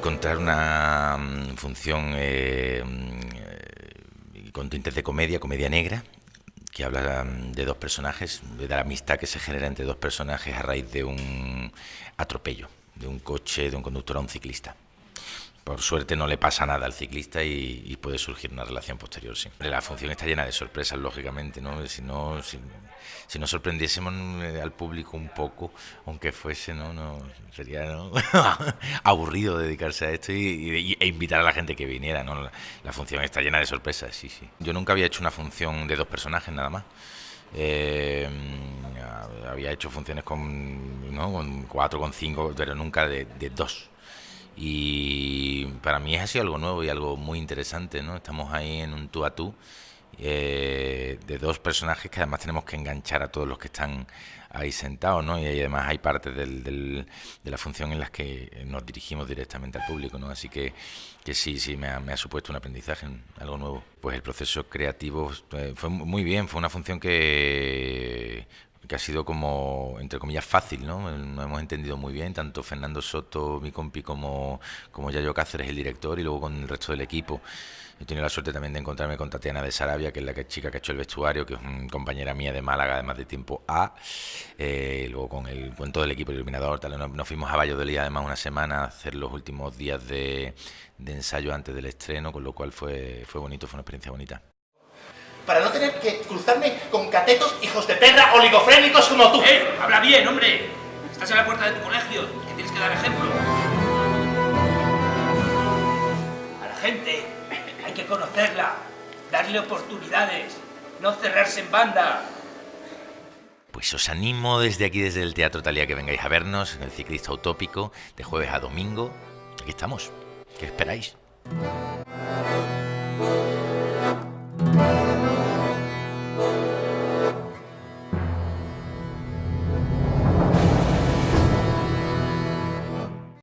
encontrar una función con tintes de comedia, comedia negra, que habla de dos personajes, de la amistad que se genera entre dos personajes a raíz de un atropello, de un coche, de un conductor a un ciclista. Por suerte no le pasa nada al ciclista y puede surgir una relación posterior, sí. La función está llena de sorpresas, lógicamente, ¿no? Si no sorprendiésemos al público un poco, aunque fuese, ¿no? Sería, ¿no? aburrido dedicarse a esto e invitar a la gente que viniera, ¿no? La función está llena de sorpresas, sí, sí. Yo nunca había hecho una función de dos personajes nada más. Eh, Había hecho funciones con, ¿no? con 4, con 5, pero nunca de dos. Y para mí ha sido algo nuevo y algo muy interesante, ¿no? Estamos ahí en un tú a tú de dos personajes que además tenemos que enganchar a todos los que están ahí sentados, ¿no? Y además hay partes de la función en las que nos dirigimos directamente al público, ¿no? Así que sí, me ha supuesto un aprendizaje, algo nuevo. Pues el proceso creativo fue muy bien, fue una función que ha sido como, entre comillas, fácil, ¿no? Nos hemos entendido muy bien, tanto Fernando Soto, mi compi, como Yayo Cáceres, el director, y luego con el resto del equipo. He tenido la suerte también de encontrarme con Tatiana de Sarabia, que es la chica que ha hecho el vestuario, que es una compañera mía de Málaga, además de tiempo A. Luego con todo el equipo, el iluminador, tal. Nos fuimos a Valladolid además una semana a hacer los últimos días de ensayo antes del estreno, con lo cual fue bonito, fue una experiencia bonita. Para no tener que cruzarme con catetos hijos de perra oligofrénicos como tú. ¡Habla bien, hombre! Estás en la puerta de tu colegio, que tienes que dar ejemplo. A la gente hay que conocerla, darle oportunidades, no cerrarse en banda. Pues os animo desde aquí, desde el Teatro Thalia, que vengáis a vernos en El Ciclista Utópico, de jueves a domingo. Aquí estamos. ¿Qué esperáis?